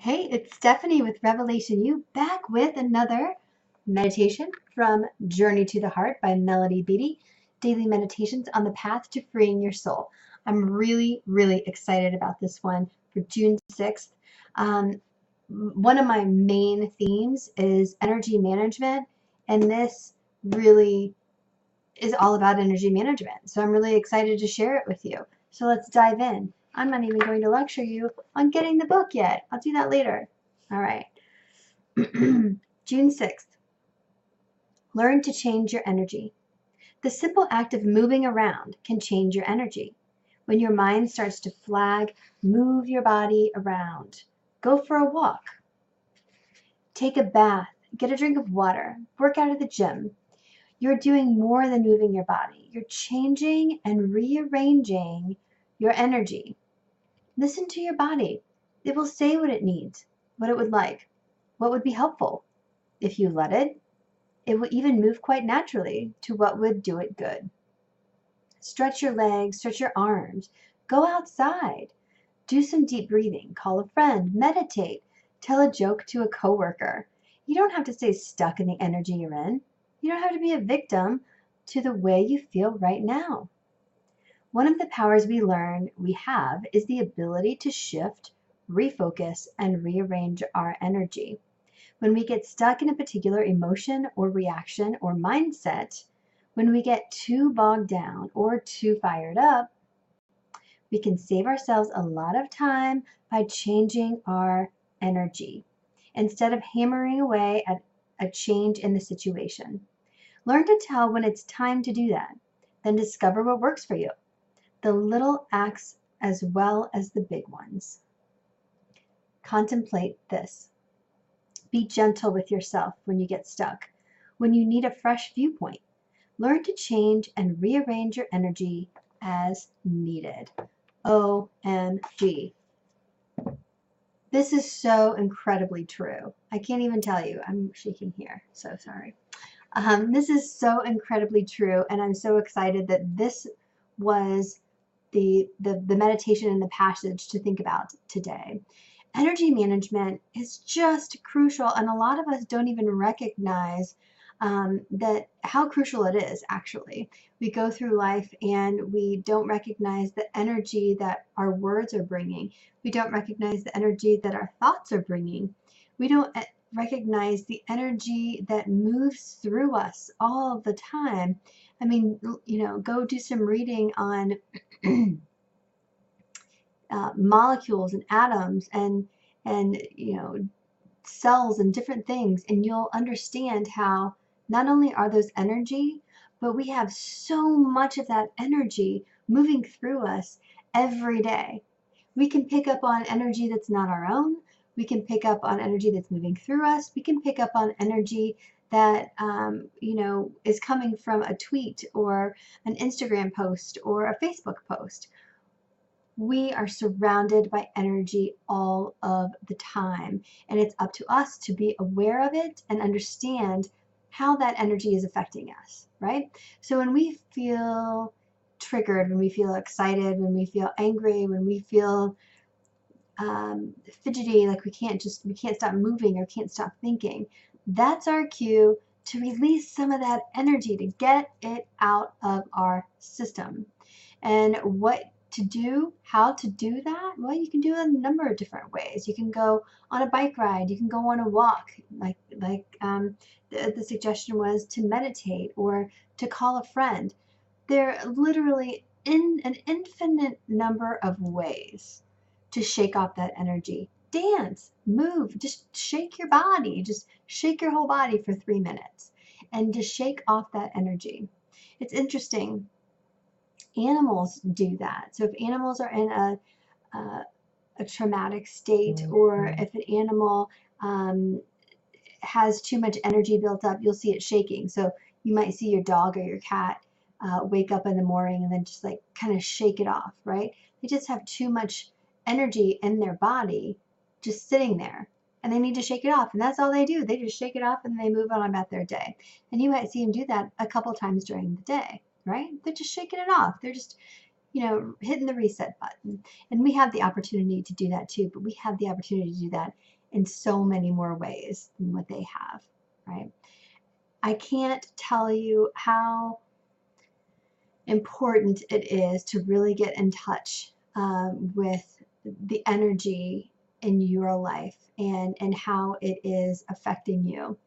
Hey, it's Stephanie with Revelation U, back with another meditation from Journey to the Heart by Melody Beattie, daily meditations on the path to freeing your soul. I'm really, really excited about this one for June 6th. One of my main themes is energy management, and this really is all about energy management. So I'm really excited to share it with you. So let's dive in. I'm not even going to lecture you on getting the book yet. I'll do that later. All right. June 6th. Learn to change your energy. The simple act of moving around can change your energy. When your mind starts to flag, move your body around. Go for a walk. Take a bath. Get a drink of water. Work out at the gym. You're doing more than moving your body. You're changing and rearranging your energy. Listen to your body. It will say what it needs, what it would like, what would be helpful. If you let it, it will even move quite naturally to what would do it good. Stretch your legs, stretch your arms. Go outside. Do some deep breathing. Call a friend. Meditate. Tell a joke to a coworker. You don't have to stay stuck in the energy you're in. You don't have to be a victim to the way you feel right now. One of the powers we have is the ability to shift, refocus, and rearrange our energy. When we get stuck in a particular emotion or reaction or mindset, when we get too bogged down or too fired up, we can save ourselves a lot of time by changing our energy instead of hammering away at a change in the situation. Learn to tell when it's time to do that, then discover what works for you. The little acts as well as the big ones. Contemplate this. Be gentle with yourself when you get stuck, when you need a fresh viewpoint. Learn to change and rearrange your energy as needed. OMG. This is so incredibly true. I can't even tell you. I'm shaking here. So sorry. This is so incredibly true, and I'm so excited that this was the meditation and the passage to think about today. Energy management is just crucial, and a lot of us don't even recognize that how crucial it is. Actually, we go through life and we don't recognize the energy that our words are bringing. We don't recognize the energy that our thoughts are bringing. We don't recognize the energy that moves through us all the time. I mean, go do some reading on molecules and atoms and cells and different things, and you'll understand how not only are those energy, but we have so much of that energy moving through us every day. We can pick up on energy that's not our own. We can pick up on energy that's moving through us. We can pick up on energy that is coming from a tweet or an Instagram post or a Facebook post. We are surrounded by energy all of the time, and it's up to us to be aware of it and understand how that energy is affecting us, right? So when we feel triggered, when we feel excited, when we feel angry, when we feel fidgety, like we can't stop moving or can't stop thinking, that's our cue to release some of that energy, to get it out of our system. And how to do that? Well, you can do it in a number of different ways. You can go on a bike ride. You can go on a walk, the suggestion was to meditate or to call a friend. There are literally an infinite number of ways to shake off that energy. Dance, move, just shake your body. Just shake your whole body for 3 minutes and just shake off that energy. It's interesting. Animals do that. So if animals are in a traumatic state, or if an animal has too much energy built up, you'll see it shaking. So you might see your dog or your cat wake up in the morning and then just like kind of shake it off, right? They just have too much energy in their body just sitting there, and they need to shake it off, and that's all they do. They just shake it off and they move on about their day. And you might see them do that a couple times during the day, right? They're just shaking it off. They're just hitting the reset button. And we have the opportunity to do that too, but we have the opportunity to do that in so many more ways than what they have, right? I can't tell you how important it is to really get in touch with the energy in your life and how it is affecting you.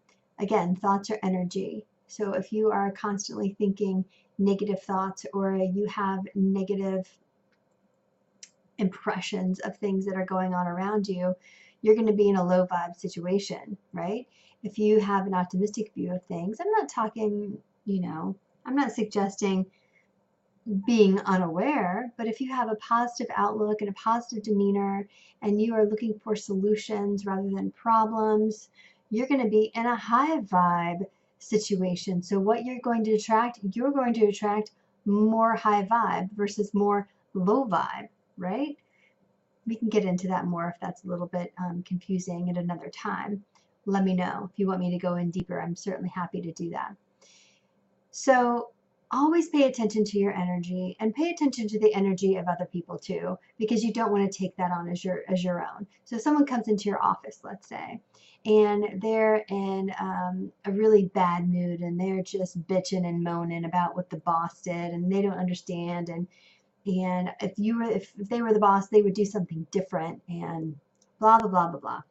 Again, thoughts are energy. So if you are constantly thinking negative thoughts or you have negative impressions of things that are going on around you, you're going to be in a low vibe situation, right? If you have an optimistic view of things, I'm not talking, I'm not suggesting being unaware, but if you have a positive outlook and a positive demeanor and you are looking for solutions rather than problems, you're going to be in a high vibe situation. So what you're going to attract more high vibe versus more low vibe, right? We can get into that more if that's a little bit confusing at another time. Let me know if you want me to go in deeper. I'm certainly happy to do that. So always pay attention to your energy and pay attention to the energy of other people too, because you don't want to take that on as your own. So if someone comes into your office, let's say, and they're in a really bad mood and they're just bitching and moaning about what the boss did and they don't understand, and if they were the boss, they would do something different and blah blah blah blah blah.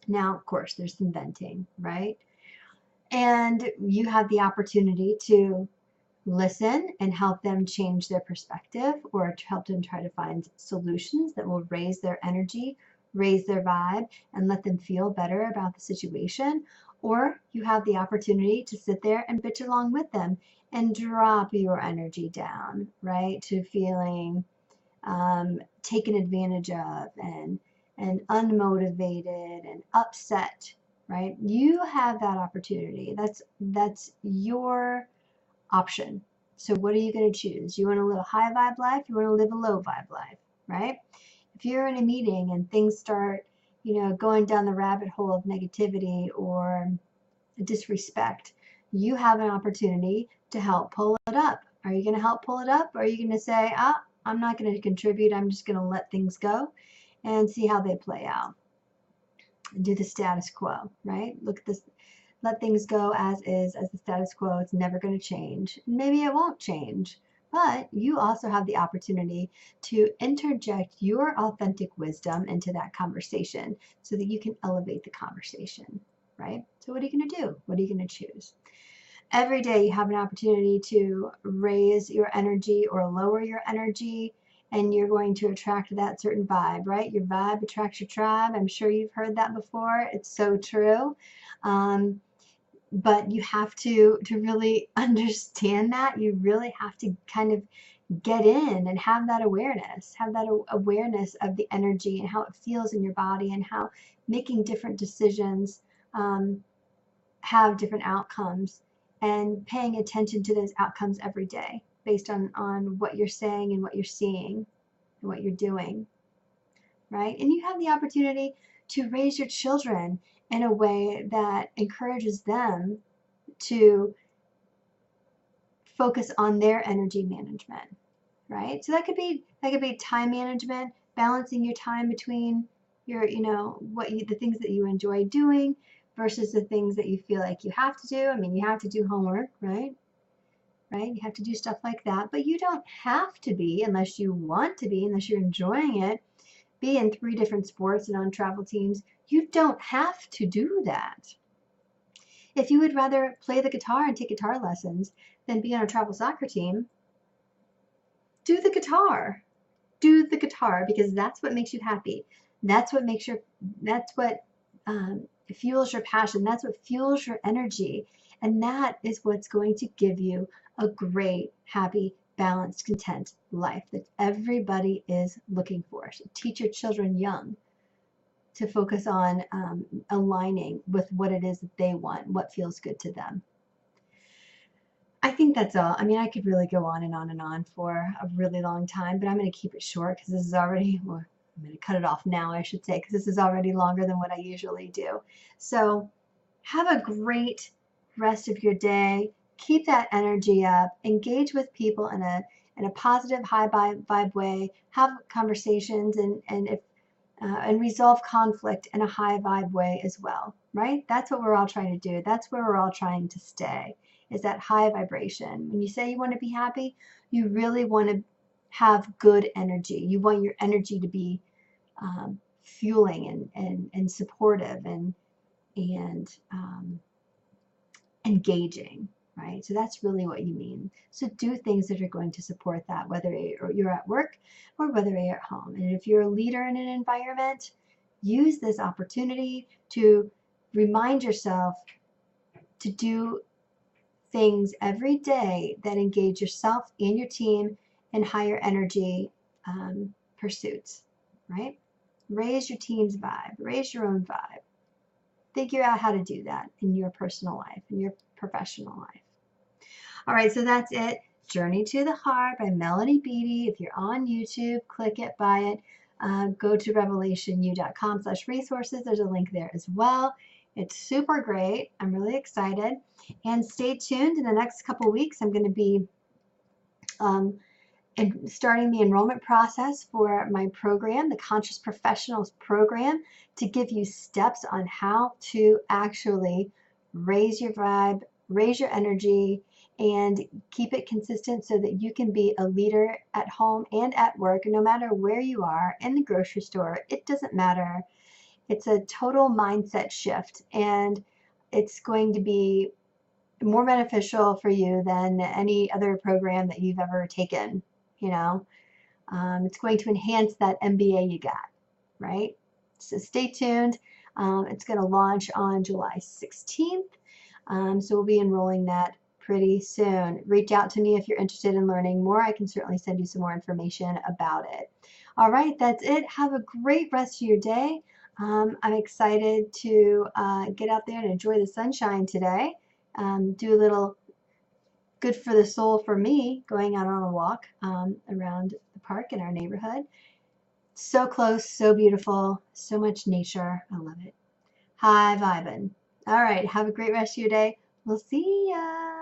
Now, of course, there's some venting, right? And you have the opportunity to listen and help them change their perspective, or to help them try to find solutions that will raise their energy, raise their vibe, and let them feel better about the situation. Or you have the opportunity to sit there and bitch along with them and drop your energy down, right, to feeling taken advantage of and unmotivated and upset, right? You have that opportunity. That's your option. So what are you going to choose? You want to live a high vibe life? You want to live a low vibe life, right? If you're in a meeting and things start, going down the rabbit hole of negativity or disrespect, you have an opportunity to help pull it up. Are you going to help pull it up? Or are you going to say, I'm not going to contribute. I'm just going to let things go and see how they play out. Do the status quo, right? Look at this. Let things go as is, as the status quo. It's never going to change. Maybe it won't change, but you also have the opportunity to interject your authentic wisdom into that conversation so that you can elevate the conversation, right? So what are you going to do? What are you going to choose? Every day you have an opportunity to raise your energy or lower your energy, and you're going to attract that certain vibe, right? Your vibe attracts your tribe. I'm sure you've heard that before. It's so true. But you have to really understand that. You really have to kind of get in and have that awareness of the energy and how it feels in your body, and how making different decisions have different outcomes, and paying attention to those outcomes every day based on what you're saying and what you're seeing and what you're doing, right? And you have the opportunity to raise your children in a way that encourages them to focus on their energy management, right? So that could be time management, balancing your time between your, the things that you enjoy doing versus the things that you feel like you have to do. I mean, you have to do homework, right? Right? You have to do stuff like that, but you don't have to be, unless you want to be, unless you're enjoying it, be in 3 different sports and on travel teams. You don't have to do that. If you would rather play the guitar and take guitar lessons than be on a travel soccer team, do the guitar. Do the guitar, because that's what makes you happy. That's what fuels your passion. That's what fuels your energy. And that is what's going to give you a great, happy, balanced, content life that everybody is looking for. So teach your children young to focus on aligning with what it is that they want, what feels good to them. I think that's all. I mean, I could really go on and on and on for a really long time, but I'm going to keep it short because this is already, well, I'm going to cut it off now, I should say, because this is already longer than what I usually do. So have a great rest of your day. Keep that energy up. Engage with people in a positive, high vibe way. Have conversations, and and resolve conflict in a high vibe way as well, right? That's what we're all trying to do. That's where we're all trying to stay, is that high vibration. When you say you want to be happy, you really want to have good energy. You want your energy to be fueling and supportive and engaging, right? So that's really what you mean. So do things that are going to support that, whether you're at work or whether you're at home. And if you're a leader in an environment, use this opportunity to remind yourself to do things every day that engage yourself and your team in higher energy pursuits, right? Raise your team's vibe, raise your own vibe. Figure out how to do that in your personal life, in your professional life. All right, so that's it. Journey to the Heart by Melody Beattie. If you're on YouTube, click it, buy it. Go to revelationu.com/resources. There's a link there as well. It's super great. I'm really excited. And stay tuned. In the next couple weeks, I'm going to be starting the enrollment process for my program, the Conscious Professionals program, to give you steps on how to actually raise your vibe, raise your energy, and keep it consistent so that you can be a leader at home and at work, no matter where you are, in the grocery store. It doesn't matter. It's a total mindset shift, and it's going to be more beneficial for you than any other program that you've ever taken. You know, it's going to enhance that MBA you got, right? So stay tuned. It's going to launch on July 16th. So we'll be enrolling that pretty soon. Reach out to me if you're interested in learning more. I can certainly send you some more information about it. All right, that's it. Have a great rest of your day. I'm excited to get out there and enjoy the sunshine today. Do a little good for the soul for me, going out on a walk around the park in our neighborhood. So close, so beautiful, so much nature. I love it. High vibin'. All right, have a great rest of your day. We'll see ya.